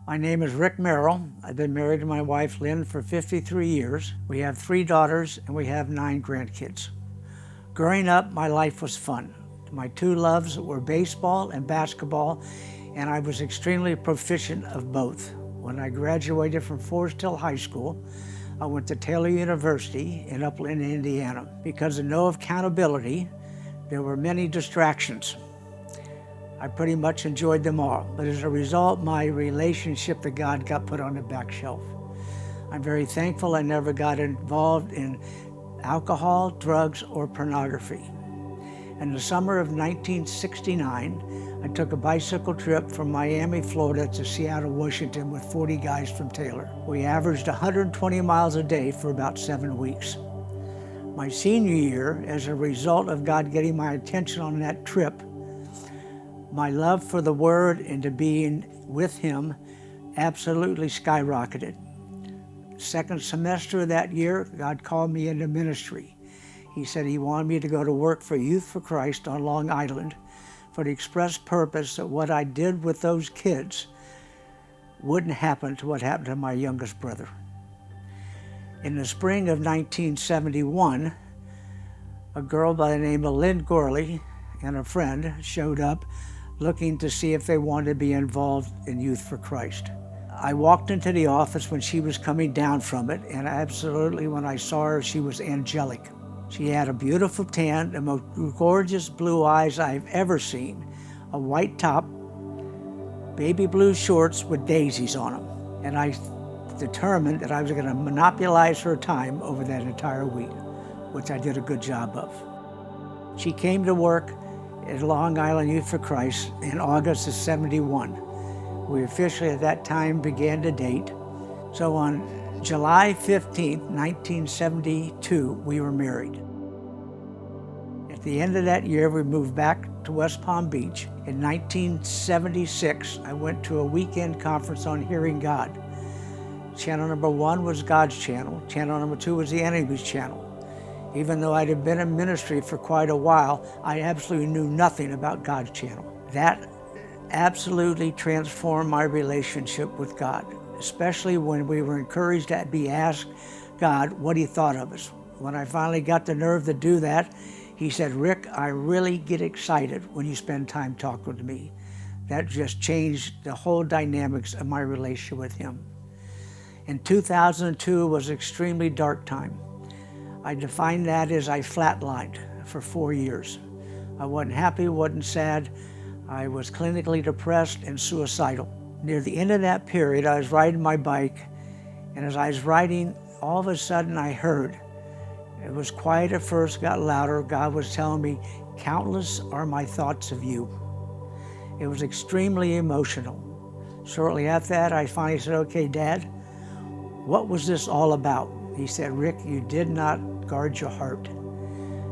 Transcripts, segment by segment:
My name is Rick Merrel. I've been married to my wife Lynn for 53 years. We have 3 daughters and we have 9 grandkids. Growing up, my life was fun. My 2 loves were baseball and basketball, and I was extremely proficient of both. When I graduated from Forest Hill High School, I went to Taylor University in Upland, Indiana. Because of no accountability, there were many distractions. I pretty much enjoyed them all, but as a result, my relationship to God got put on the back shelf. I'm very thankful I never got involved in alcohol, drugs, or pornography. In the summer of 1969, I took a bicycle trip from Miami, Florida to Seattle, Washington with 40 guys from Taylor. We averaged 120 miles a day for about 7 weeks. My senior year, as a result of God getting my attention on that trip, my love for the Word and to being with Him absolutely skyrocketed. Second semester of that year, God called me into ministry. He said He wanted me to go to work for Youth for Christ on Long Island for the express purpose that what I did with those kids wouldn't happen to what happened to my youngest brother. In the spring of 1971, a girl by the name of Lynn Gorley and a friend showed up looking to see if they wanted to be involved in Youth for Christ. I walked into the office when she was coming down from it, and absolutely when I saw her, she was angelic. She had a beautiful tan, the most gorgeous blue eyes I've ever seen, a white top, baby blue shorts with daisies on them. And I determined that I was going to monopolize her time over that entire week, which I did a good job of. She came to work at Long Island Youth for Christ in August of '71. We officially at that time began to date. So on July 15, 1972, we were married. At the end of that year, we moved back to West Palm Beach. In 1976, I went to a weekend conference on hearing God. Channel number 1 was God's channel. Channel number 2 was the enemy's channel. Even though I'd have been in ministry for quite a while, I absolutely knew nothing about God's channel. That absolutely transformed my relationship with God, especially when we were encouraged to be asked God what He thought of us. When I finally got the nerve to do that, He said, "Rick, I really get excited when you spend time talking to me." That just changed the whole dynamics of my relationship with Him. In 2002 was an extremely dark time. I define that as I flatlined for 4 years. I wasn't happy, wasn't sad. I was clinically depressed and suicidal. Near the end of that period, I was riding my bike, and as I was riding, all of a sudden I heard, it was quiet at first, got louder. God was telling me, "Countless are my thoughts of you." It was extremely emotional. Shortly after that, I finally said, "Okay, Dad, what was this all about?" He said, "Rick, you did not guard your heart."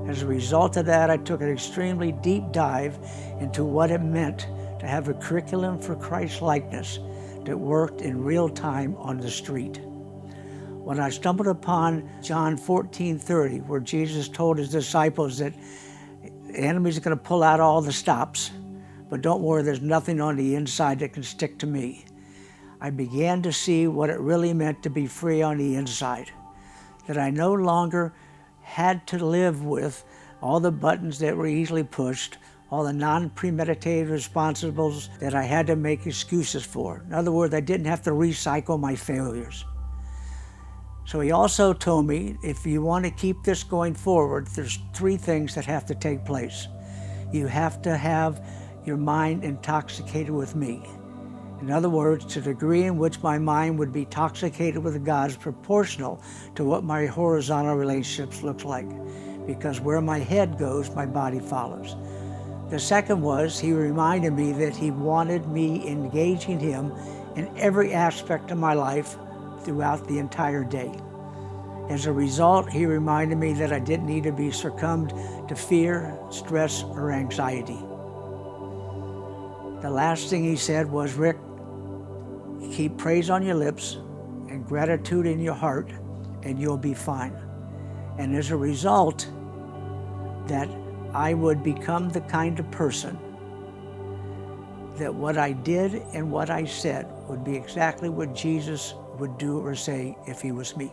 As a result of that, I took an extremely deep dive into what it meant to have a curriculum for Christ-likeness that worked in real time on the street. When I stumbled upon John 14:30, where Jesus told His disciples that the enemy's going to pull out all the stops, but don't worry, there's nothing on the inside that can stick to me, I began to see what it really meant to be free on the inside. That I no longer had to live with all the buttons that were easily pushed, all the non-premeditated responsibles that I had to make excuses for. In other words, I didn't have to recycle my failures. So He also told me, if you want to keep this going forward, there's 3 things that have to take place. You have to have your mind intoxicated with me. In other words, to the degree in which my mind would be intoxicated with God is proportional to what my horizontal relationships look like. Because where my head goes, my body follows. The second was, He reminded me that He wanted me engaging Him in every aspect of my life throughout the entire day. As a result, He reminded me that I didn't need to be succumbed to fear, stress, or anxiety. The last thing He said was, "Rick, keep praise on your lips and gratitude in your heart, and you'll be fine." And as a result, that I would become the kind of person that what I did and what I said would be exactly what Jesus would do or say if he was me.